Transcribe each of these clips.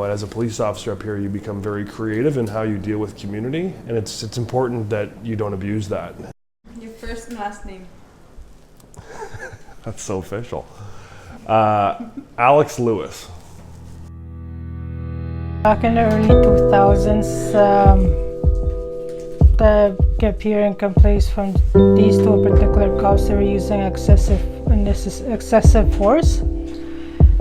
And as a police officer up here, you become very creative in how you deal with community, and it's important that you don't abuse that. Your first and last name. That's so official. Alex Lewis. Back in the early 2000s, the appearing complaints from these two particular cops, they were using excessive force,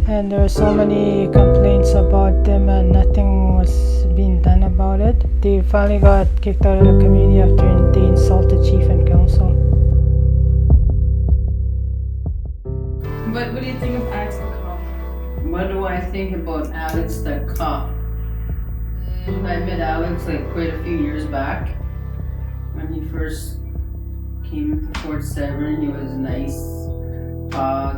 and there were so many complaints about them and nothing was being done about it. They finally got kicked out of the community after they insulted chief and council. What do you think of Alex the cop? What do I think about Alex the cop? I met Alex quite a few years back. When he first came to Fort Severn, he was nice,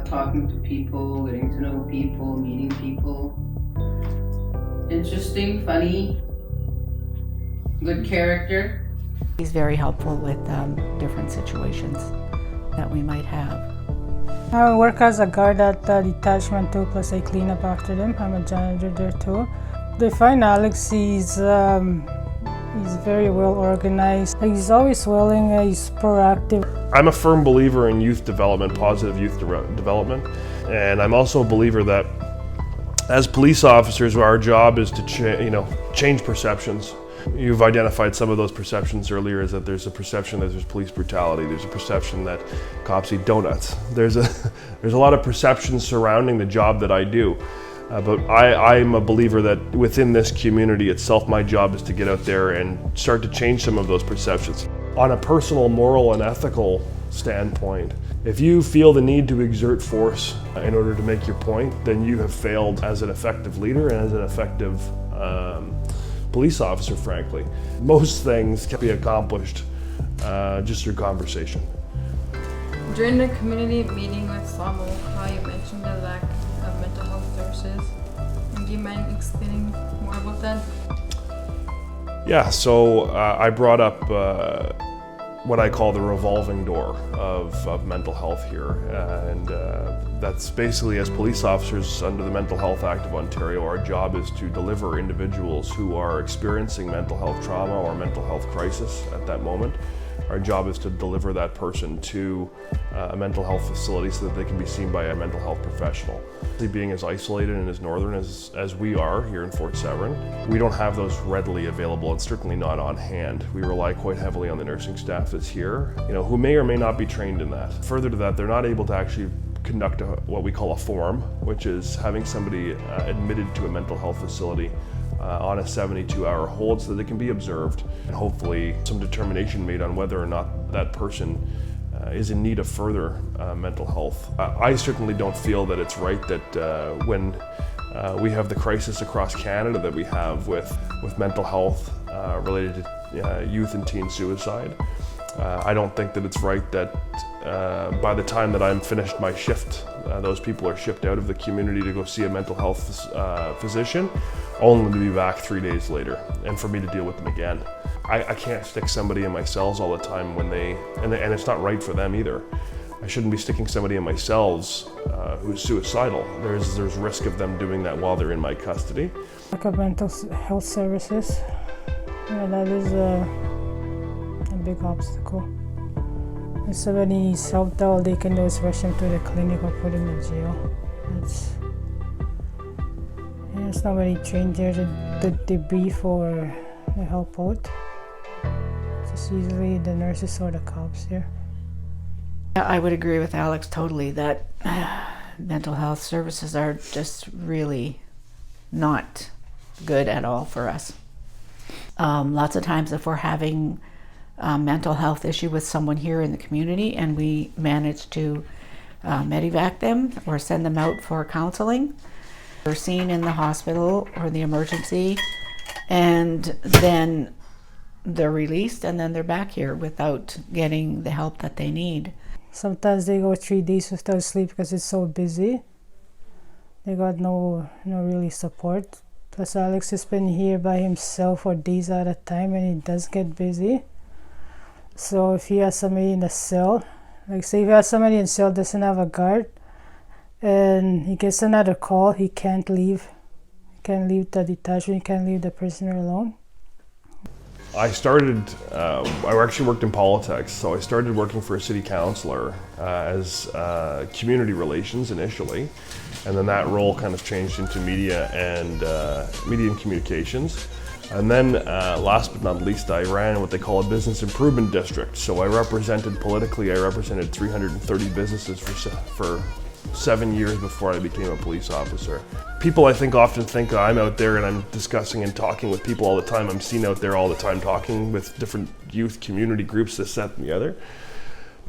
talking to people, getting to know people, meeting people. Interesting, funny, good character. He's very helpful with different situations that we might have. I work as a guard at the detachment too, plus I clean up after them. I'm a janitor there too. They find Alex, he's very well organized. He's always willing, he's proactive. I'm a firm believer in youth development, positive youth development, and I'm also a believer that as police officers, our job is to change perceptions. You've identified some of those perceptions earlier, is that there's a perception that there's police brutality, there's a perception that cops eat donuts. There's a lot of perceptions surrounding the job that I do. But I'm a believer that within this community itself, my job is to get out there and start to change some of those perceptions. On a personal, moral, and ethical standpoint, if you feel the need to exert force in order to make your point, then you have failed as an effective leader and as an effective police officer, frankly. Most things can be accomplished just through conversation. During the community meeting with Samoa, you mentioned the lack of mental health services. Do you mind explaining more about that? Yeah, so I brought up what I call the revolving door of mental health here, and that's basically, as police officers under the Mental Health Act of Ontario, our job is to deliver individuals who are experiencing mental health trauma or mental health crisis at that moment. Our job is to deliver that person to a mental health facility so that they can be seen by a mental health professional. Being as isolated and as northern as we are here in Fort Severn, we don't have those readily available and certainly not on hand. We rely quite heavily on the nursing staff that's here, who may or may not be trained in that. Further to that, they're not able to actually conduct what we call a form, which is having somebody admitted to a mental health facility on a 72-hour hold so that they can be observed and hopefully some determination made on whether or not that person is in need of further mental health. I certainly don't feel that it's right that when we have the crisis across Canada that we have with mental health related to youth and teen suicide, I don't think that it's right that by the time that I'm finished my shift, those people are shipped out of the community to go see a mental health physician, only to be back 3 days later, and for me to deal with them again. I can't stick somebody in my cells all the time when and it's not right for them either. I shouldn't be sticking somebody in my cells who's suicidal. There's risk of them doing that while they're in my custody. Lack of mental health services, that is a big obstacle. If somebody needs help, all they can do is rush them to the clinic or put them in jail. There's nobody trained there to debrief or to help out. It's just usually the nurses or the cops here. I would agree with Alex totally that mental health services are just really not good at all for us. Lots of times if we're having a mental health issue with someone here in the community and we manage to medevac them or send them out for counseling, they're seen in the hospital or the emergency, and then they're released and then they're back here without getting the help that they need. Sometimes they go 3 days without sleep because it's so busy. They got no really support. Plus Alex has been here by himself for days at a time and he does get busy. So if he has somebody in the cell, like say if he has somebody in the cell doesn't have a guard and he gets another call, he can't leave. He can leave the detachment, you can leave the prisoner alone? I started, I actually worked in politics, so I started working for a city councillor as community relations initially, and then that role kind of changed into media and communications. And then last but not least, I ran what they call a business improvement district. So I represented politically, I represented 330 businesses for 7 years before I became a police officer. People I think often think I'm out there and I'm discussing and talking with people all the time. I'm seen out there all the time talking with different youth community groups, this, that, and the other.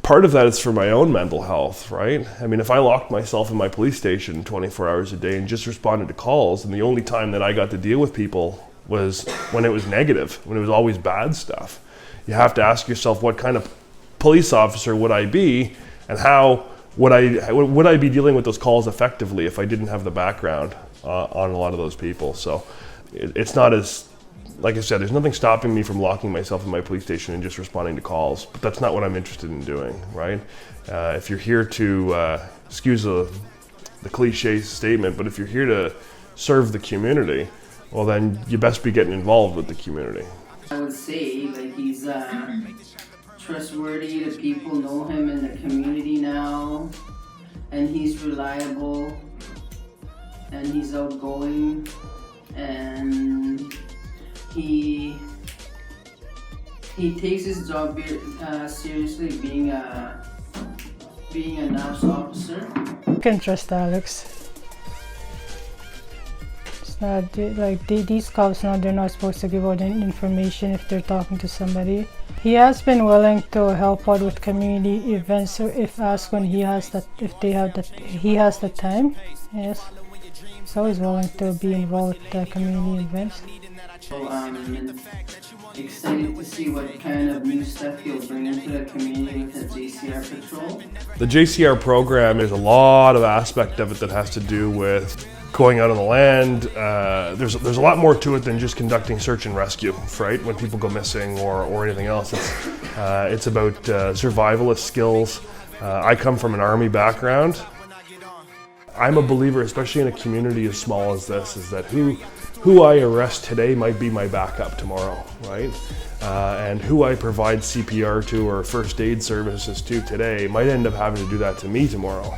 Part of that is for my own mental health, right? I mean, if I locked myself in my police station 24 hours a day and just responded to calls, and the only time that I got to deal with people was when it was negative, when it was always bad stuff. You have to ask yourself, what kind of police officer would I be, and how would I be dealing with those calls effectively if I didn't have the background on a lot of those people? So it's not as, like I said, there's nothing stopping me from locking myself in my police station and just responding to calls, but that's not what I'm interested in doing, right? If you're here to, excuse the cliche statement, but if you're here to serve the community, well then you best be getting involved with the community. I would say like he's trustworthy, the people know him in the community now, and he's reliable, and he's outgoing, and he takes his job seriously, being a NAPS officer. You can trust Alex. Like these cops now, they're not supposed to give out any information if they're talking to somebody. He has been willing to help out with community events, so if asked when he has the time. Yes, he's always willing to be involved with the community events. So I'm excited to see what kind of new stuff he'll bring into the community with the JCR patrol. The JCR program, there's a lot of aspect of it that has to do with going out on the land. There's a lot more to it than just conducting search and rescue, right? When people go missing or anything else, it's about survivalist skills. I come from an army background. I'm a believer, especially in a community as small as this, is that who I arrest today might be my backup tomorrow, right? And who I provide CPR to or first aid services to today might end up having to do that to me tomorrow.